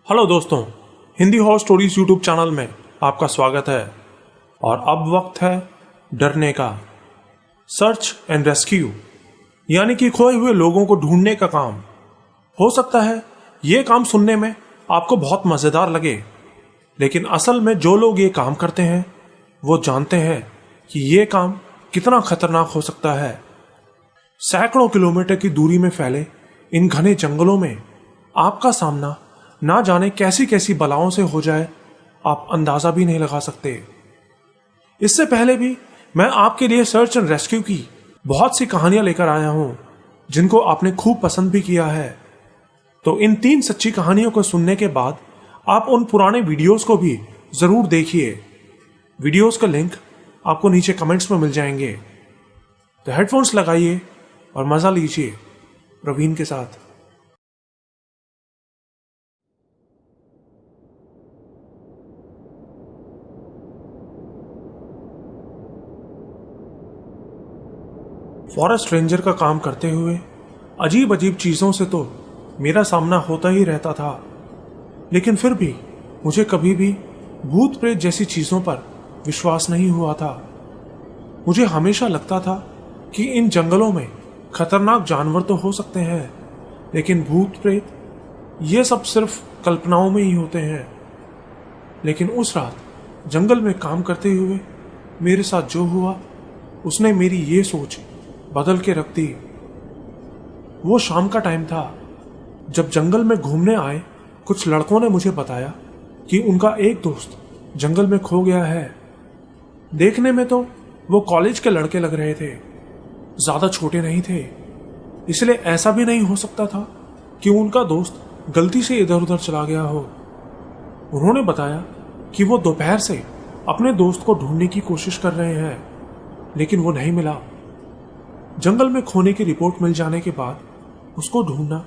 Hello दोस्तों, Hindi horror stories YouTube channel में आपका स्वागत है। और अब वक्त है डरने का। सर्च एंड रेस्क्यू यानी कि खोए हुए लोगों को ढूंढने का काम। हो सकता है ये काम सुनने में आपको बहुत मजेदार लगे, लेकिन असल में जो लोग ये काम करते हैं वो जानते हैं कि ये काम कितना खतरनाक हो सकता है। सैकड़ों किलोमीटर की दूरी में फैले इन घने जंगलों में आपका सामना ना जाने कैसी कैसी बलाओं से हो जाए, आप अंदाजा भी नहीं लगा सकते। इससे पहले भी मैं आपके लिए सर्च एंड रेस्क्यू की बहुत सी कहानियां लेकर आया हूं, जिनको आपने खूब पसंद भी किया है। तो इन 3 सच्ची कहानियों को सुनने के बाद आप उन पुराने वीडियोस को भी जरूर देखिए। वीडियोस का लिंक आपको नीचे कमेंट्स में मिल जाएंगे। तो हेडफोन्स लगाइए और मजा लीजिए प्रवीण के साथ। फॉरेस्ट रेंजर का काम करते हुए अजीब अजीब चीजों से तो मेरा सामना होता ही रहता था, लेकिन फिर भी मुझे कभी भी भूत प्रेत जैसी चीजों पर विश्वास नहीं हुआ था। मुझे हमेशा लगता था कि इन जंगलों में खतरनाक जानवर तो हो सकते हैं, लेकिन भूत प्रेत ये सब सिर्फ कल्पनाओं में ही होते हैं। लेकिन उस रात जंगल में काम करते हुए मेरे साथ जो हुआ, उसने मेरी ये सोच बदल के रख दी। वो शाम का टाइम था जब जंगल में घूमने आए कुछ लड़कों ने मुझे बताया कि उनका एक दोस्त जंगल में खो गया है। देखने में तो वो कॉलेज के लड़के लग रहे थे, ज्यादा छोटे नहीं थे, इसलिए ऐसा भी नहीं हो सकता था कि उनका दोस्त गलती से इधर उधर चला गया हो। उन्होंने बताया कि वो दोपहर से अपने दोस्त को ढूंढने की कोशिश कर रहे हैं, लेकिन वो नहीं मिला। जंगल में खोने की रिपोर्ट मिल जाने के बाद उसको ढूंढना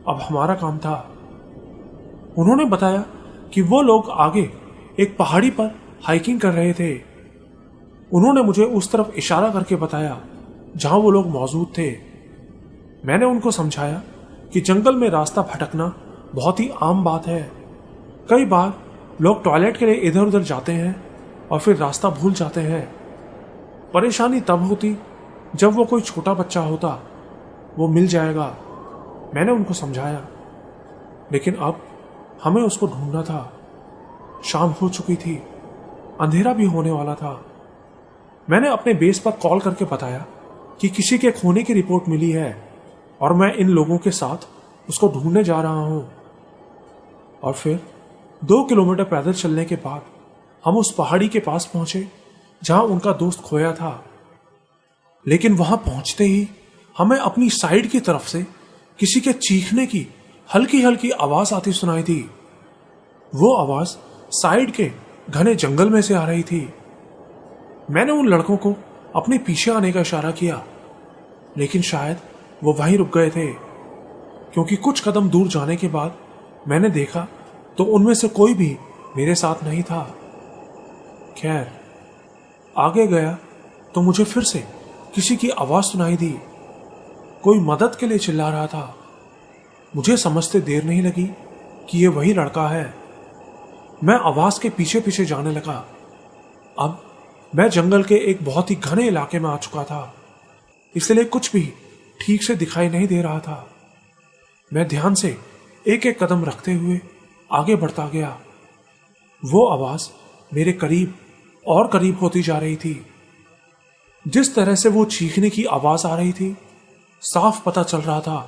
अब हमारा काम था। उन्होंने बताया कि वो लोग आगे एक पहाड़ी पर हाइकिंग कर रहे थे। उन्होंने मुझे उस तरफ इशारा करके बताया जहां वो लोग मौजूद थे। मैंने उनको समझाया कि जंगल में रास्ता भटकना बहुत ही आम बात है। कई बार लोग टॉयलेट के लिए इधर उधर जाते हैं और फिर रास्ता भूल जाते हैं। परेशानी तब होती जब वो कोई छोटा बच्चा होता, वो मिल जाएगा, मैंने उनको समझाया। लेकिन अब हमें उसको ढूंढना था। शाम हो चुकी थी, अंधेरा भी होने वाला था। मैंने अपने बेस पर कॉल करके बताया कि किसी के खोने की रिपोर्ट मिली है और मैं इन लोगों के साथ उसको ढूंढने जा रहा हूं। और फिर 2 किलोमीटर पैदल चलने के बाद हम उस पहाड़ी के पास पहुंचे जहां उनका दोस्त खोया था। लेकिन वहां पहुंचते ही हमें अपनी साइड की तरफ से किसी के चीखने की हल्की हल्की आवाज आती सुनाई दी। वो आवाज साइड के घने जंगल में से आ रही थी। मैंने उन लड़कों को अपने पीछे आने का इशारा किया, लेकिन शायद वो वहीं रुक गए थे, क्योंकि कुछ कदम दूर जाने के बाद मैंने देखा तो उनमें से कोई भी मेरे साथ नहीं था। खैर, आगे गया तो मुझे फिर से किसी की आवाज सुनाई दी। कोई मदद के लिए चिल्ला रहा था। मुझे समझते देर नहीं लगी कि यह वही लड़का है। मैं आवाज के पीछे पीछे जाने लगा। अब मैं जंगल के एक बहुत ही घने इलाके में आ चुका था, इसलिए कुछ भी ठीक से दिखाई नहीं दे रहा था। मैं ध्यान से एक एक कदम रखते हुए आगे बढ़ता गया। वो आवाज मेरे करीब और करीब होती जा रही थी। जिस तरह से वो चीखने की आवाज आ रही थी, साफ पता चल रहा था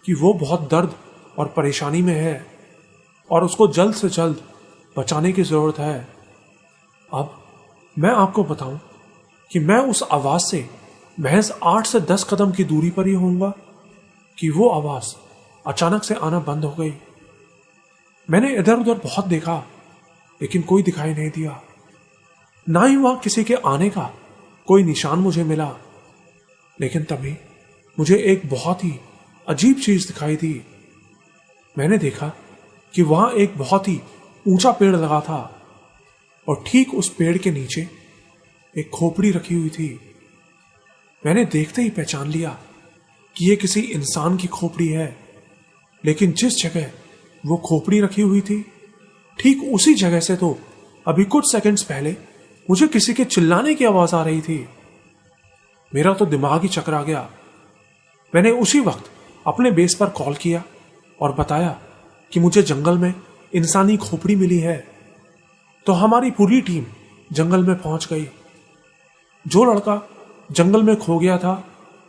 कि वो बहुत दर्द और परेशानी में है और उसको जल्द से जल्द बचाने की जरूरत है। अब मैं आपको बताऊं कि मैं उस आवाज से महज 8 से 10 कदम की दूरी पर ही होऊंगा कि वो आवाज अचानक से आना बंद हो गई। मैंने इधर उधर बहुत देखा, लेकिन कोई दिखाई नहीं दिया। ना ही वहां किसी के आने का कोई निशान मुझे मिला। लेकिन तभी मुझे एक बहुत ही अजीब चीज दिखाई दी। मैंने देखा कि वहां एक बहुत ही ऊंचा पेड़ लगा था और ठीक उस पेड़ के नीचे एक खोपड़ी रखी हुई थी। मैंने देखते ही पहचान लिया कि यह किसी इंसान की खोपड़ी है, लेकिन जिस जगह वो खोपड़ी रखी हुई थी, ठीक उसी जगह से तो अभी कुछ सेकंड्स पहले मुझे किसी के चिल्लाने की आवाज आ रही थी। मेरा तो दिमाग ही चकरा गया। मैंने उसी वक्त अपने बेस पर कॉल किया और बताया कि मुझे जंगल में इंसानी खोपड़ी मिली है। तो हमारी पूरी टीम जंगल में पहुंच गई। जो लड़का जंगल में खो गया था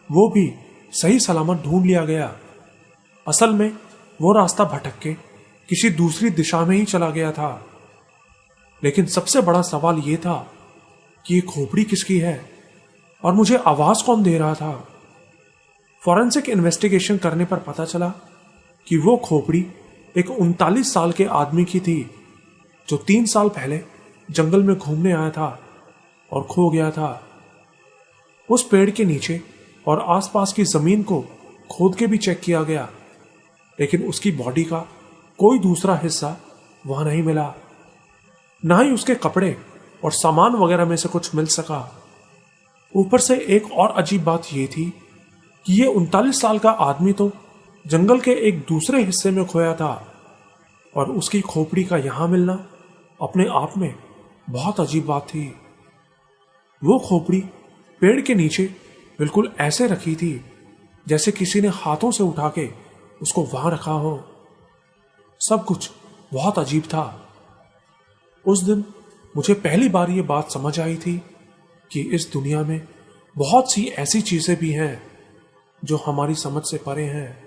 वो भी सही सलामत ढूंढ लिया गया। असल में वो रास्ता भटक के किसी दूसरी दिशा में ही चला गया था। लेकिन सबसे बड़ा सवाल ये था कि ये खोपड़ी किसकी है और मुझे आवाज कौन दे रहा था। फॉरेंसिक इन्वेस्टिगेशन करने पर पता चला कि वो खोपड़ी एक 39 साल के आदमी की थी जो 3 साल पहले जंगल में घूमने आया था और खो गया था। उस पेड़ के नीचे और आसपास की जमीन को खोद के भी चेक किया गया, लेकिन उसकी बॉडी का कोई दूसरा हिस्सा वहां नहीं मिला। ना ही उसके कपड़े और सामान वगैरह में से कुछ मिल सका। ऊपर से एक और अजीब बात यह थी कि ये 39 साल का आदमी तो जंगल के एक दूसरे हिस्से में खोया था और उसकी खोपड़ी का यहां मिलना अपने आप में बहुत अजीब बात थी। वो खोपड़ी पेड़ के नीचे बिल्कुल ऐसे रखी थी जैसे किसी ने हाथों से उठा के उसको वहां रखा हो। सब कुछ बहुत अजीब था। उस दिन मुझे पहली बार ये बात समझ आई थी कि इस दुनिया में बहुत सी ऐसी चीजें भी हैं जो हमारी समझ से परे हैं।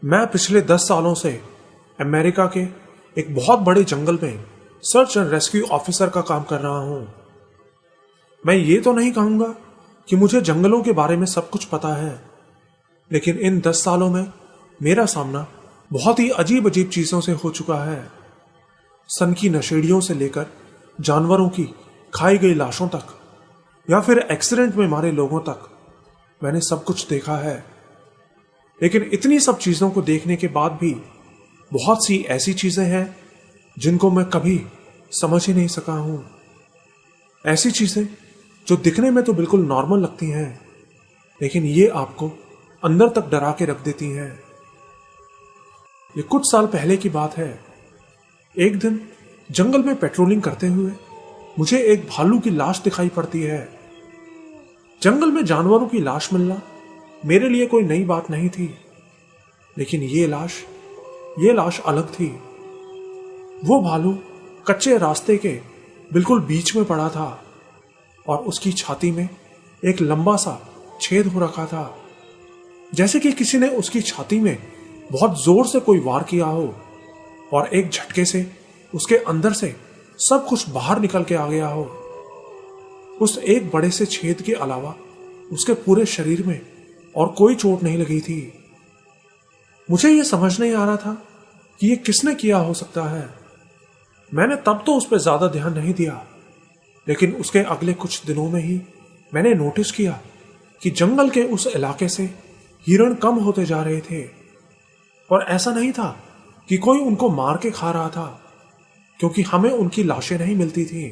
मैं पिछले 10 सालों से अमेरिका के एक बहुत बड़े जंगल में सर्च एंड रेस्क्यू ऑफिसर का काम कर रहा हूं। मैं ये तो नहीं कहूंगा कि मुझे जंगलों के बारे में सब कुछ पता है, लेकिन इन 10 सालों में मेरा सामना बहुत ही अजीब अजीब चीजों से हो चुका है। सन की नशेड़ियों से लेकर जानवरों की खाई गई लाशों तक या फिर एक्सीडेंट में मारे लोगों तक मैंने सब कुछ देखा है। लेकिन इतनी सब चीजों को देखने के बाद भी बहुत सी ऐसी चीजें हैं जिनको मैं कभी समझ ही नहीं सका हूं। ऐसी चीजें जो दिखने में तो बिल्कुल नॉर्मल लगती हैं, लेकिन ये आपको अंदर तक डरा के रख देती हैं। ये कुछ साल पहले की बात है। एक दिन जंगल में पेट्रोलिंग करते हुए मुझे एक भालू की लाश दिखाई पड़ती है। जंगल में जानवरों की लाश मिलना मेरे लिए कोई नई बात नहीं थी, लेकिन ये लाश अलग थी। वो भालू कच्चे रास्ते के बिल्कुल बीच में पड़ा था और उसकी छाती में एक लंबा सा छेद हो रखा था, जैसे कि किसी ने उसकी छाती में बहुत जोर से कोई वार किया हो और एक झटके से उसके अंदर से सब कुछ बाहर निकल के आ गया हो। उस एक बड़े से छेद के अलावा उसके पूरे शरीर में और कोई चोट नहीं लगी थी। मुझे यह समझ नहीं आ रहा था कि यह किसने किया हो सकता है। मैंने तब तो उस पर ज्यादा ध्यान नहीं दिया, लेकिन उसके अगले कुछ दिनों में ही मैंने नोटिस किया कि जंगल के उस इलाके से हिरण कम होते जा रहे थे। और ऐसा नहीं था कि कोई उनको मार के खा रहा था, क्योंकि हमें उनकी लाशें नहीं मिलती थी।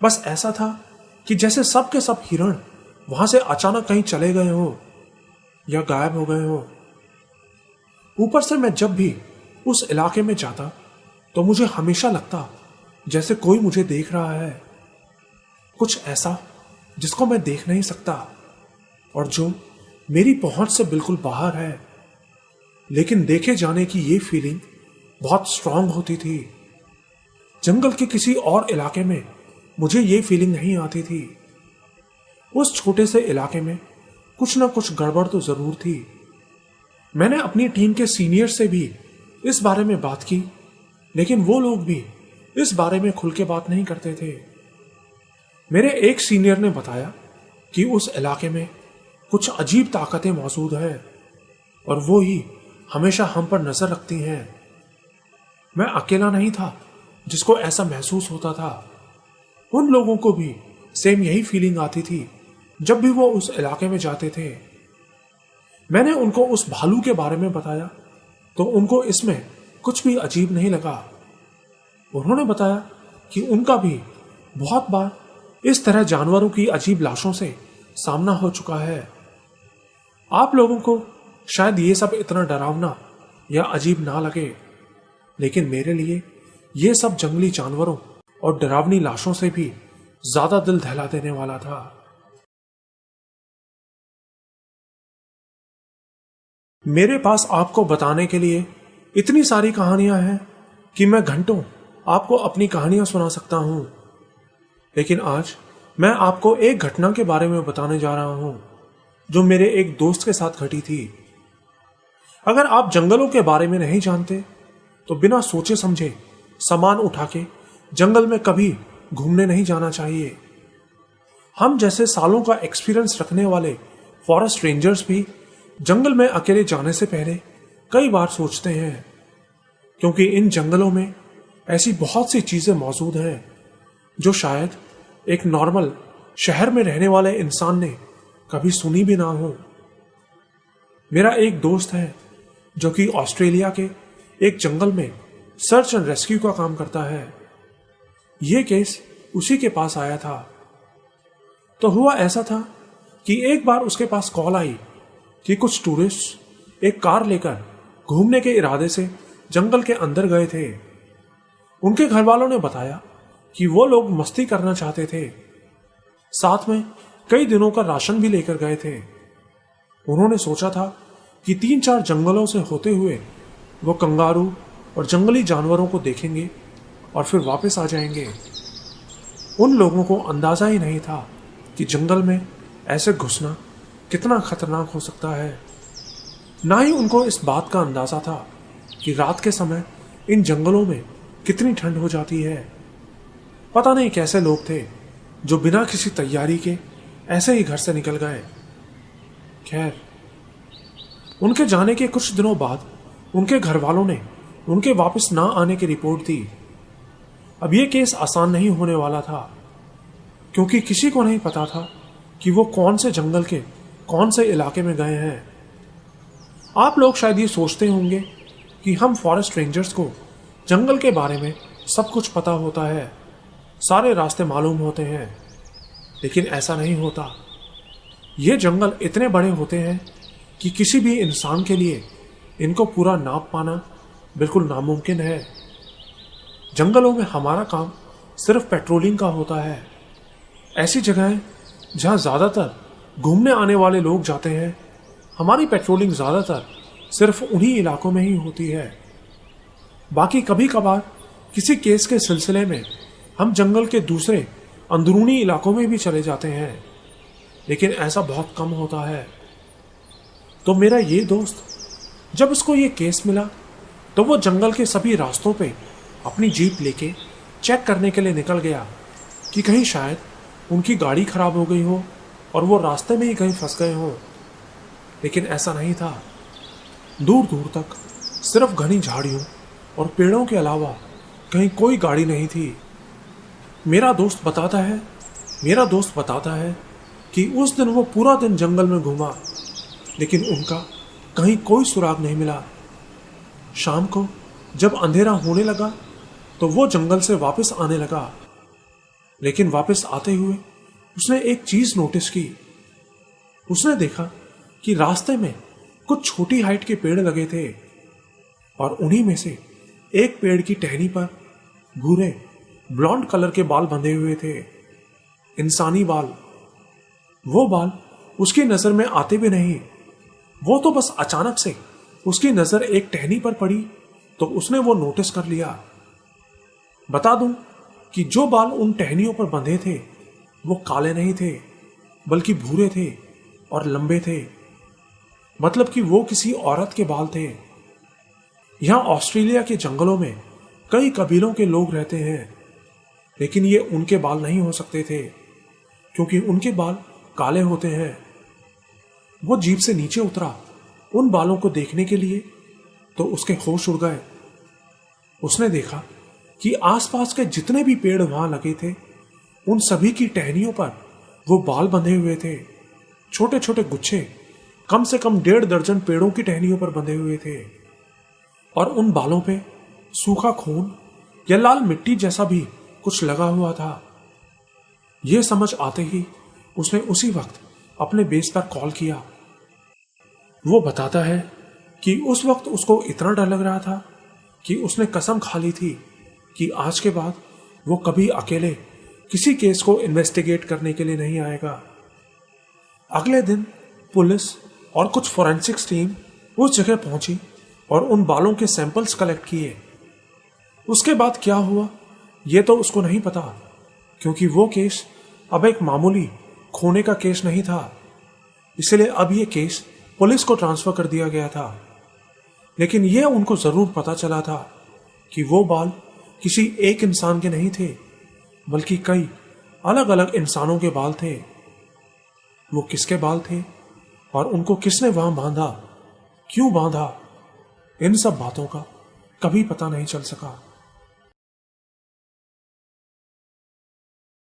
बस ऐसा था कि जैसे सब के सब हिरण वहां से अचानक कहीं चले गए हो या गायब हो गए हो। ऊपर से मैं जब भी उस इलाके में जाता तो मुझे हमेशा लगता जैसे कोई मुझे देख रहा है, कुछ ऐसा जिसको मैं देख नहीं सकता और जो मेरी पहुंच से बिल्कुल बाहर है। लेकिन देखे जाने की ये फीलिंग बहुत स्ट्रांग होती थी। जंगल के किसी और इलाके में मुझे ये फीलिंग नहीं आती थी। उस छोटे से इलाके में कुछ ना कुछ गड़बड़ तो जरूर थी। मैंने अपनी टीम के सीनियर से भी इस बारे में बात की, लेकिन वो लोग भी इस बारे में खुल के बात नहीं करते थे। मेरे एक सीनियर ने बताया कि उस इलाके में कुछ अजीब ताकतें मौजूद हैं और वो ही हमेशा हम पर नजर रखती हैं। मैं अकेला नहीं था जिसको ऐसा महसूस होता था। उन लोगों को भी सेम यही फीलिंग आती थी जब भी वो उस इलाके में जाते थे। मैंने उनको उस भालू के बारे में बताया तो उनको इसमें कुछ भी अजीब नहीं लगा। उन्होंने बताया कि उनका भी बहुत बार इस तरह जानवरों की अजीब लाशों से सामना हो चुका है। आप लोगों को शायद ये सब इतना डरावना या अजीब ना लगे, लेकिन मेरे लिए ये सब जंगली जानवरों और डरावनी लाशों से भी ज्यादा दिल दहला देने वाला था। मेरे पास आपको बताने के लिए इतनी सारी कहानियां हैं कि मैं घंटों आपको अपनी कहानियां सुना सकता हूं, लेकिन आज मैं आपको एक घटना के बारे में बताने जा रहा हूं जो मेरे एक दोस्त के साथ घटी थी। अगर आप जंगलों के बारे में नहीं जानते तो बिना सोचे समझे सामान उठा के जंगल में कभी घूमने नहीं जाना चाहिए। हम जैसे सालों का एक्सपीरियंस रखने वाले फॉरेस्ट रेंजर्स भी जंगल में अकेले जाने से पहले कई बार सोचते हैं, क्योंकि इन जंगलों में ऐसी बहुत सी चीजें मौजूद हैं जो शायद एक नॉर्मल शहर में रहने वाले इंसान ने कभी सुनी भी ना हो। मेरा एक दोस्त है जो कि ऑस्ट्रेलिया के एक जंगल में सर्च एंड रेस्क्यू का काम करता है। यह केस उसी के पास आया था। तो हुआ ऐसा था कि एक बार उसके पास कॉल आई कि कुछ टूरिस्ट एक कार लेकर घूमने के इरादे से जंगल के अंदर गए थे। उनके घर वालों ने बताया कि वो लोग मस्ती करना चाहते थे, साथ में कई दिनों का राशन भी लेकर गए थे। उन्होंने सोचा था कि 3-4 जंगलों से होते हुए वो कंगारू और जंगली जानवरों को देखेंगे और फिर वापस आ जाएंगे। उन लोगों को अंदाजा ही नहीं था कि जंगल में ऐसे घुसना कितना खतरनाक हो सकता है। ना ही उनको इस बात का अंदाजा था कि रात के समय इन जंगलों में कितनी ठंड हो जाती है। पता नहीं कैसे लोग थे जो बिना किसी तैयारी के ऐसे ही घर से निकल गए। खैर, उनके जाने के कुछ दिनों बाद उनके घर वालों ने उनके वापस ना आने की रिपोर्ट दी। अब यह केस आसान नहीं होने वाला था, क्योंकि किसी को नहीं पता था कि वो कौन से जंगल के कौन से इलाके में गए हैं। आप लोग शायद ये सोचते होंगे कि हम फॉरेस्ट रेंजर्स को जंगल के बारे में सब कुछ पता होता है, सारे रास्ते मालूम होते हैं, लेकिन ऐसा नहीं होता। ये जंगल इतने बड़े होते हैं कि किसी भी इंसान के लिए इनको पूरा नाप पाना बिल्कुल नामुमकिन है। जंगलों में हमारा काम सिर्फ पेट्रोलिंग का होता है। ऐसी जगहें जहां ज्यादातर घूमने आने वाले लोग जाते हैं, हमारी पेट्रोलिंग ज्यादातर सिर्फ उन्हीं इलाकों में ही होती है। बाकी कभी कभार किसी केस के सिलसिले में हम जंगल के दूसरे अंदरूनी इलाकों में भी चले जाते हैं, लेकिन ऐसा बहुत कम होता है। तो मेरा ये दोस्त, जब उसको ये केस मिला तो वो जंगल के सभी रास्तों पे अपनी जीप लेके चेक करने के लिए निकल गया कि कहीं शायद उनकी गाड़ी खराब हो गई हो और वो रास्ते में ही कहीं फंस गए हो। लेकिन ऐसा नहीं था। दूर दूर तक सिर्फ घनी झाड़ियों और पेड़ों के अलावा कहीं कोई गाड़ी नहीं थी। मेरा दोस्त बताता है कि उस दिन वो पूरा दिन जंगल में घूमा, लेकिन उनका कहीं कोई सुराग नहीं मिला। शाम को जब अंधेरा होने लगा तो वो जंगल से वापस आने लगा, लेकिन वापस आते हुए उसने एक चीज नोटिस की। उसने देखा कि रास्ते में कुछ छोटी हाइट के पेड़ लगे थे और उन्हीं में से एक पेड़ की टहनी पर भूरे ब्लॉन्ड कलर के बाल बंधे हुए थे, इंसानी बाल। वो बाल उसकी नजर में आते भी नहीं। वो तो बस अचानक से उसकी नजर एक टहनी पर पड़ी तो उसने वो नोटिस कर लिया। बता दूं कि जो बाल उन टहनियों पर बंधे थे वो काले नहीं थे, बल्कि भूरे थे और लंबे थे। मतलब कि वो किसी औरत के बाल थे। यहां ऑस्ट्रेलिया के जंगलों में कई कबीलों के लोग रहते हैं, लेकिन ये उनके बाल नहीं हो सकते थे, क्योंकि उनके बाल काले होते हैं। वो जीप से नीचे उतरा उन बालों को देखने के लिए, तो उसके होश उड़ गए। उसने देखा कि आसपास के जितने भी पेड़ वहां लगे थे, उन सभी की टहनियों पर वो बाल बंधे हुए थे। छोटे छोटे गुच्छे कम से कम 1.5 दर्जन पेड़ों की टहनियों पर बंधे हुए थे, और उन बालों पे सूखा खून या लाल मिट्टी जैसा भी कुछ लगा हुआ था। यह समझ आते ही उसने उसी वक्त अपने बेस पर कॉल किया। वो बताता है कि उस वक्त उसको इतना डर लग रहा था कि उसने कसम खा ली थी कि आज के बाद वो कभी अकेले किसी केस को इन्वेस्टिगेट करने के लिए नहीं आएगा। अगले दिन पुलिस और कुछ फोरेंसिक्स टीम उस जगह पहुंची और उन बालों के सैंपल्स कलेक्ट किए। उसके बाद क्या हुआ ये तो उसको नहीं पता, क्योंकि वो केस अब एक मामूली खोने का केस नहीं था, इसलिए अब ये केस पुलिस को ट्रांसफर कर दिया गया था। लेकिन यह उनको जरूर पता चला था कि वो बाल किसी एक इंसान के नहीं थे, बल्कि कई अलग अलग इंसानों के बाल थे। वो किसके बाल थे और उनको किसने वहां बांधा, क्यों बांधा, इन सब बातों का कभी पता नहीं चल सका।